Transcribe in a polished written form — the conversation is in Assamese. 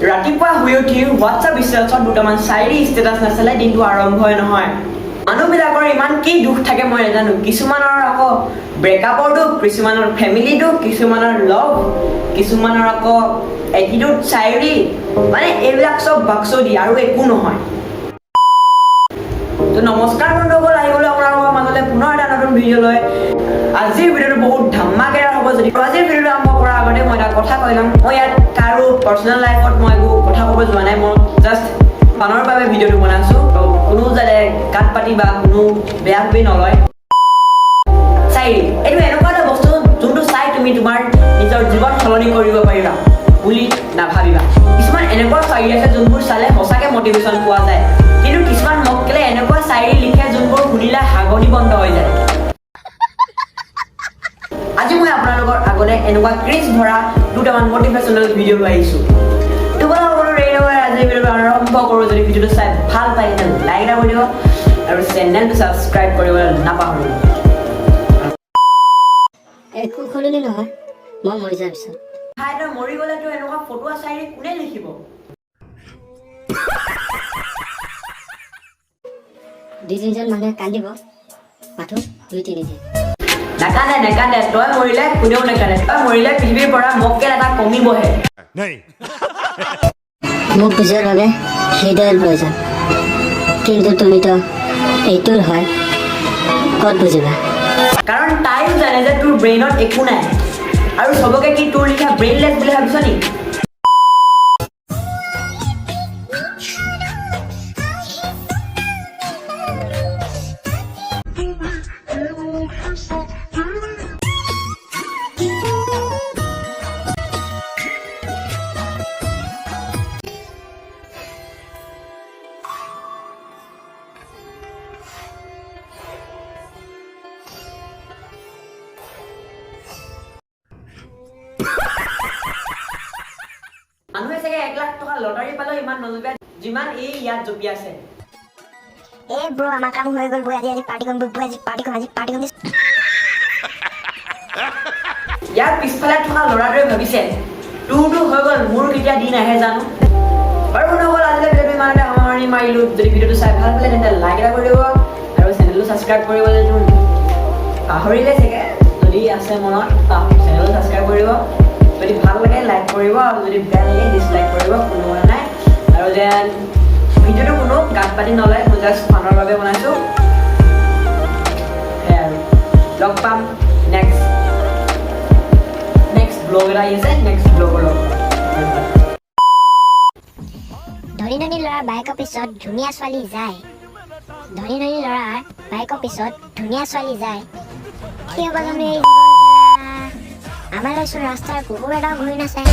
ৰাতিপুৱা শুই উঠি হোৱাটছআপ ষ্টেটাছত দুটামান চাইৰি ষ্টেটাছ নাচালে দিনটো আৰম্ভই নহয়। মানুহবিলাকৰ ইমান কি দুখ থাকে মই নাজানো। কিছুমানৰ আকৌ ব্ৰেকআপৰ দুখ, কিছুমানৰ ফেমিলি দুখ, কিছুমানৰ লভ, কিছুমানৰ আকৌ এটিটিউড চাইৰি, মানে এইবিলাক চব বাক্স দি আৰু একো নহয়। তো নমস্কাৰ বন্ধুসকল, আহি গ'লো আপোনালোকৰ মাজলৈ পুনৰ এটা নতুন ভিডিঅ' লৈ। আজিৰ ভিডিঅ'টো বহুত ধামাকেদাৰ হ'ব। যদি আজিৰ ভিডিঅ'টো আৰম্ভ কৰাৰ আগতে মই এটা কথা কৈ ল'ম, মই ইয়াত কাৰো পাৰ্চনেল লাইফত মই একো কথা ক'ব যোৱা নাই। মই জাষ্ট ফানৰ বাবে ভিডিঅ'টো বনাইছোঁ। কোনো যাতে গাত পাতি বা কোনো বেয়া ভাবি নলয়। চাইৰি এইটো এনেকুৱা এটা বস্তু যোনটো চাই তুমি তোমাৰ নিজৰ জীৱন সলনি কৰিব পাৰিবা বুলি নাভাবিবা। কিছুমান এনেকুৱা চাইৰি আছে যোনবোৰ চালে সঁচাকৈ মটিভেশ্যন পোৱা যায়, কিন্তু কিছুমান মক্কেলে এনেকুৱা চাইৰি লিখে যোনবোৰ শুনিলে হাগনি বন্ধ হৈ যায়। আজি মই আপোনালোকৰ আগতে এনেকুৱা ক্ৰিজ ভৰা দুটামান মটিভেশ্যনেল ভিডিঅ' লৈ আহিছোঁ। তোমালোকৰ আজি ভিডিঅ'টো আৰম্ভ কৰোঁ। যদি ভিডিঅ'টো চাই ভাল পায় তেন্তে লাইক এটা কৰি দিব আৰু চেনেলটো ছাবস্ক্ৰাইব কৰিবলৈ নাপাহৰিব। একো সলনি নহয়, মই মৰি যোৱাৰ পিছত। তই মৰি গ'লেতো এনেকুৱা ফটোৱা চাইৰি কোনে লিখিব? দুই তিনিজন মানুহে কান্দিব, মাথো দুই তিনিদিন। নাকান্দে নেকান্দে, তই মৰিলে কোনেও নেকান্দে। তই মৰিলে পৃথিৱীৰ পৰা মক্কেল এটা কমিবহে। মোক বুজাৰ বাবে হৃদয়ৰ প্ৰয়োজন, কিন্তু তুমিতো এইটোৰ হয়, ক'ত বুজিবা? কাৰণ তাইও জানে যে তোৰ ব্ৰেইনত একো নাই, আৰু চবকে কি তোৰ লিখা ব্ৰেইনলেছ বুলি ভাবিছ নি? মানুহে চাগে 1 লাখ টকা লটাৰী পালেও ইমান নজপিয়াই যিমান এই ইয়াত জপি আছে। ব্ৰ, আমাৰ কাম হৈ গ'ল, বৈ আজি পাৰ্টি কৰিম, বৈ আজি পাৰ্টি কৰিম। ইয়াৰ পিছফালে থকা ল'ৰাটোৱে ভাবিছে তোৰতো হৈ গ'ল, মোৰ কেতিয়া দিন আহে জানো। বাৰু বন্ধুসকল, আজিলৈ ভিডিঅ'টো ইমানতে সামৰণি মাৰিলোঁ। যদি ভিডিঅ'টো চাই ভাল পালে তেন্তে লাইক এটা কৰি দিব আৰু চেনেলটো ছাবস্ক্ৰাইব কৰিবলৈ পাহৰিলে চাগে। যদি আছে মনত চেনেলটো ছাবস্ক্ৰাইব কৰিব। যদি ভাল লাগে লাইক কৰিব, আৰু যদি বেয়া লাগে ডিছলাইক কৰিব, কোনো কথা নাই। আৰু যেন ভিডিঅ'টো কোনো গাত পাতি নলয়, মই জাষ্ট ফানৰ বাবে বনাইছোঁ। সেয়াই আৰু লগ পাম নেক্সট ব্লগ এটা আহি আছে, নেক্সট ব্লগৰ লগ পাম। ধনী ধনী ল'ৰাৰ বাইকৰ পিছত ধুনীয়া ছোৱালী যায়, ধনী ধনী ল'ৰাৰ বাইকৰ পিছত ধুনীয়া ছোৱালী যায়। কি হ'ব জানো এই আমালৈ চোন ৰাস্তাৰ কুকুৰ এটাও ঘূৰি নাচায়।